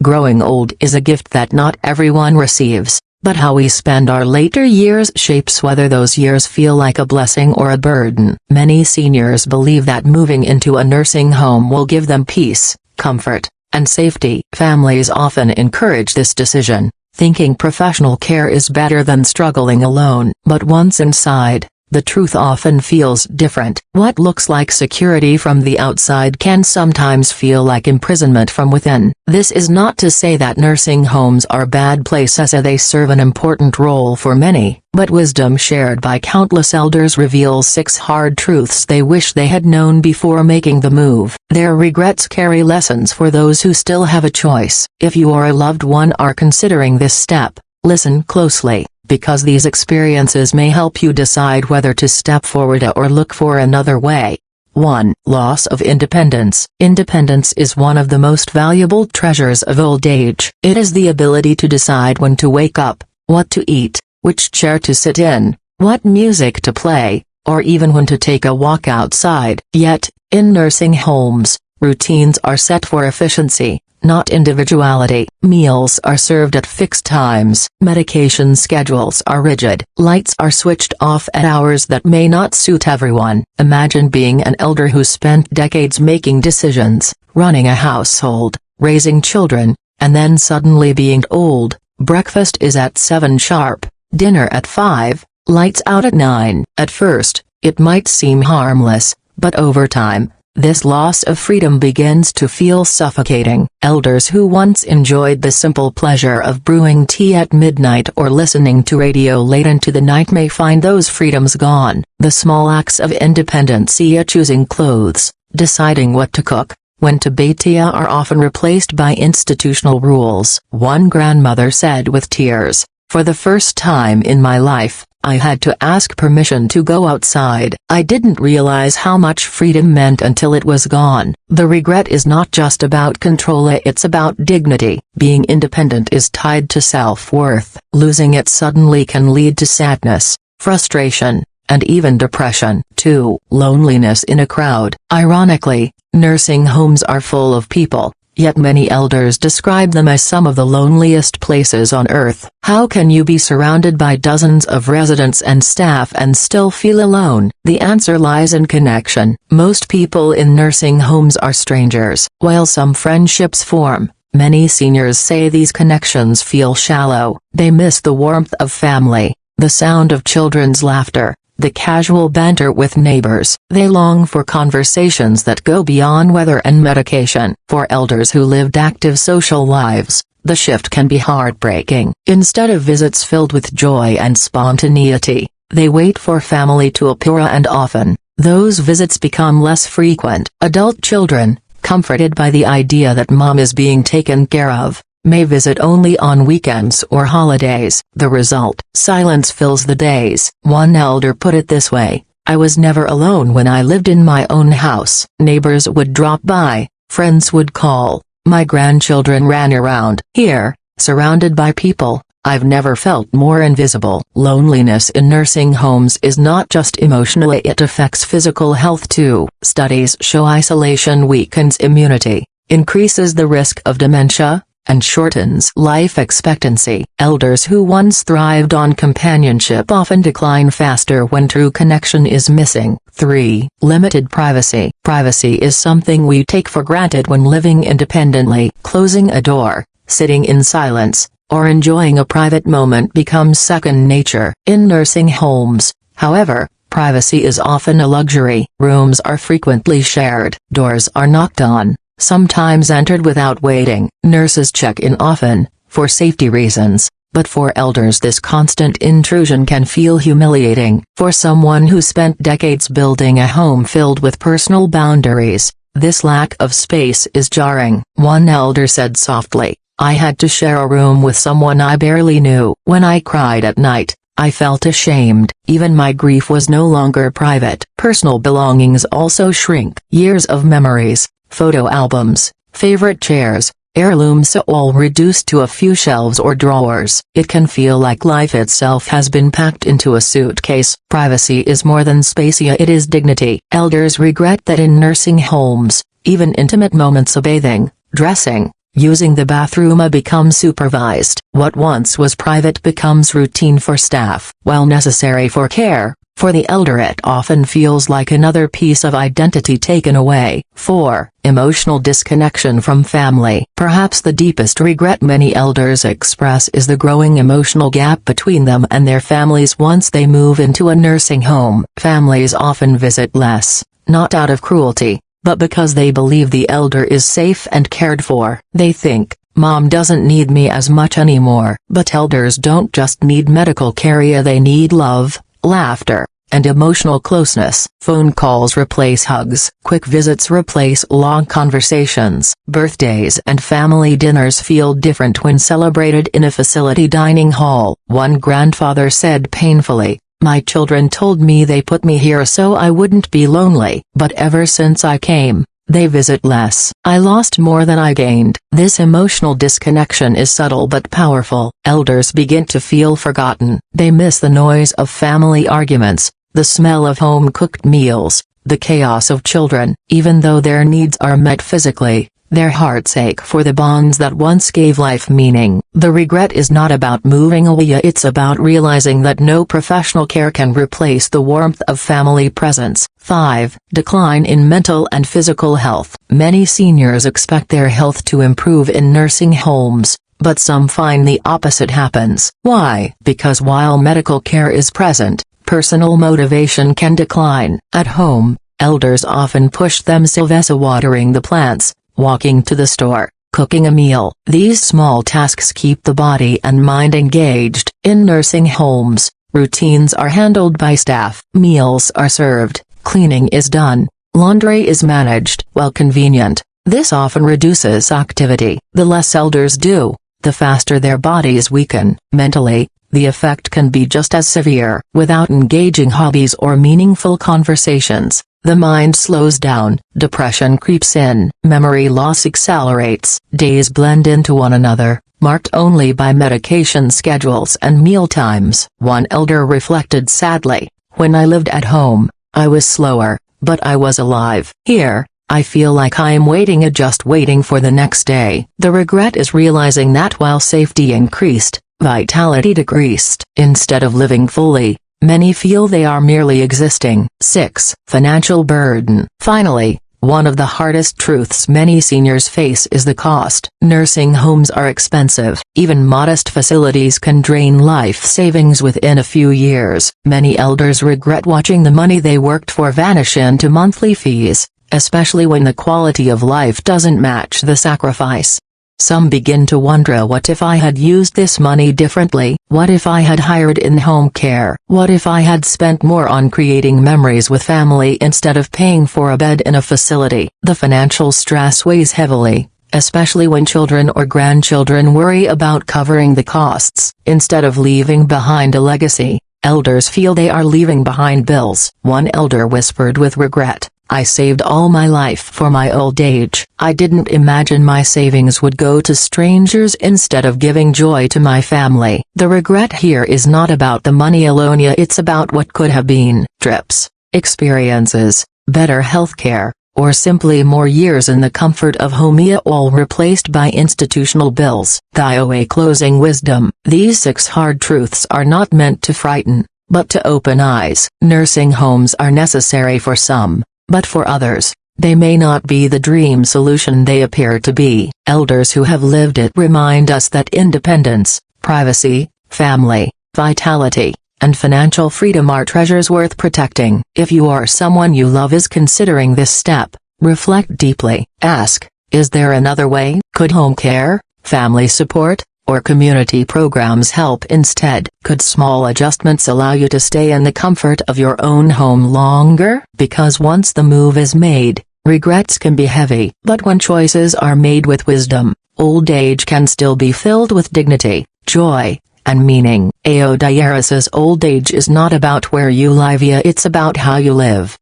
Growing old is a gift that not everyone receives, but how we spend our later years shapes whether those years feel like a blessing or a burden. Many seniors believe that moving into a nursing home will give them peace, comfort, and safety. Families often encourage this decision, thinking professional care is better than struggling alone. But once inside, the truth often feels different. What looks like security from the outside can sometimes feel like imprisonment from within. This is not to say that nursing homes are bad places, as they serve an important role for many, but wisdom shared by countless elders reveals 6 hard truths they wish they had known before making the move. Their regrets carry lessons for those who still have a choice. If you or a loved one are considering this step, listen closely, because these experiences may help you decide whether to step forward or look for another way. 1. Loss of independence. Independence is one of the most valuable treasures of old age. It is the ability to decide when to wake up, what to eat, which chair to sit in, what music to play, or even when to take a walk outside. Yet, in nursing homes, routines are set for efficiency, not individuality. Meals are served at fixed times. Medication schedules are rigid. Lights are switched off at hours that may not suit everyone. Imagine being an elder who spent decades making decisions, running a household, raising children, and then suddenly being old. Breakfast is at 7 sharp, dinner at 5, lights out at 9. At first, it might seem harmless, but over time, this loss of freedom begins to feel suffocating. Elders who once enjoyed the simple pleasure of brewing tea at midnight or listening to radio late into the night may find those freedoms gone. The small acts of independence, choosing clothes, deciding what to cook, when to bathe, are often replaced by institutional rules. One grandmother said with tears, "For the first time in my life, I had to ask permission to go outside. I didn't realize how much freedom meant until it was gone." The regret is not just about control, it's about dignity. Being independent is tied to self-worth. Losing it suddenly can lead to sadness, frustration, and even depression. 2. Loneliness in a crowd. Ironically, nursing homes are full of people, yet many elders describe them as some of the loneliest places on earth. How can you be surrounded by dozens of residents and staff and still feel alone? The answer lies in connection. Most people in nursing homes are strangers. While some friendships form, many seniors say these connections feel shallow. They miss the warmth of family, the sound of children's laughter, the casual banter with neighbors. They long for conversations that go beyond weather and medication. For elders who lived active social lives, the shift can be heartbreaking. Instead of visits filled with joy and spontaneity, they wait for family to appear, and often, those visits become less frequent. Adult children, comforted by the idea that mom is being taken care of, may visit only on weekends or holidays. The result: silence fills the days. One elder put it this way, "I was never alone when I lived in my own house. Neighbors would drop by, friends would call, my grandchildren ran around. Here, surrounded by people, I've never felt more invisible." Loneliness in nursing homes is not just emotional, it affects physical health too. Studies show isolation weakens immunity, increases the risk of dementia, and shortens life expectancy. Elders who once thrived on companionship often decline faster when true connection is missing. 3. Limited privacy. Privacy is something we take for granted when living independently. Closing a door, sitting in silence, or enjoying a private moment becomes second nature. In nursing homes, however, privacy is often a luxury. Rooms are frequently shared. Doors are knocked on, sometimes entered without waiting. Nurses check in often, for safety reasons, but for elders this constant intrusion can feel humiliating. For someone who spent decades building a home filled with personal boundaries, this lack of space is jarring. One elder said softly, "I had to share a room with someone I barely knew. When I cried at night, I felt ashamed. Even my grief was no longer private." Personal belongings also shrink. Years of memories, photo albums, favorite chairs, heirlooms all reduced to a few shelves or drawers. It can feel like life itself has been packed into a suitcase. Privacy is more than space, it is dignity. Elders regret that in nursing homes, even intimate moments of bathing, dressing, Using the bathroom becomes supervised. What once was private becomes routine for staff. While necessary for care, for the elder it often feels like another piece of identity taken away. 4. Emotional disconnection from family. Perhaps the deepest regret many elders express is the growing emotional gap between them and their families once they move into a nursing home. Families often visit less, not out of cruelty, but because they believe the elder is safe and cared for. They think, "Mom doesn't need me as much anymore." But elders don't just need medical care, they need love, laughter, and emotional closeness. Phone calls replace hugs. Quick visits replace long conversations. Birthdays and family dinners feel different when celebrated in a facility dining hall. One grandfather said painfully, "My children told me they put me here so I wouldn't be lonely. But ever since I came, they visit less. I lost more than I gained." This emotional disconnection is subtle but powerful. Elders begin to feel forgotten. They miss the noise of family arguments, the smell of home-cooked meals, the chaos of children. Even though their needs are met physically, their hearts ache for the bonds that once gave life meaning. The regret is not about moving away, it's about realizing that no professional care can replace the warmth of family presence. 5. Decline in mental and physical health. Many seniors expect their health to improve in nursing homes, but some find the opposite happens. Why? Because while medical care is present, personal motivation can decline. At home, elders often push themselves, watering the plants, walking to the store, cooking a meal. These small tasks keep the body and mind engaged. In nursing homes, routines are handled by staff. Meals are served, cleaning is done, laundry is managed. While convenient, this often reduces activity. The less elders do, the faster their bodies weaken. Mentally, the effect can be just as severe. Without engaging hobbies or meaningful conversations, the mind slows down, depression creeps in, memory loss accelerates. Days blend into one another, marked only by medication schedules and meal times. One elder reflected sadly, "When I lived at home, I was slower, but I was alive. Here, I feel like I am waiting, just waiting for the next day." The regret is realizing that while safety increased, vitality decreased. Instead of living fully, many feel they are merely existing. 6. Financial burden. Finally, one of the hardest truths many seniors face is the cost. Nursing homes are expensive. Even modest facilities can drain life savings within a few years. Many elders regret watching the money they worked for vanish into monthly fees, especially when the quality of life doesn't match the sacrifice. Some begin to wonder, what if I had used this money differently? What if I had hired in-home care? What if I had spent more on creating memories with family instead of paying for a bed in a facility? The financial stress weighs heavily, especially when children or grandchildren worry about covering the costs. Instead of leaving behind a legacy, elders feel they are leaving behind bills. One elder whispered with regret, "I saved all my life for my old age. I didn't imagine my savings would go to strangers instead of giving joy to my family." The regret here is not about the money alone, it's about what could have been. Trips, experiences, better healthcare, or simply more years in the comfort of home, all replaced by institutional bills. The closing wisdom. These 6 hard truths are not meant to frighten, but to open eyes. Nursing homes are necessary for some, but for others, they may not be the dream solution they appear to be. Elders who have lived it remind us that independence, privacy, family, vitality, and financial freedom are treasures worth protecting. If you or someone you love is considering this step, reflect deeply. Ask, is there another way? Could home care, family support, or community programs help instead? Could small adjustments allow you to stay in the comfort of your own home longer? Because once the move is made, regrets can be heavy. But when choices are made with wisdom, old age can still be filled with dignity, joy, and meaning. Aodhyaris's old age is not about where you live, it's about how you live.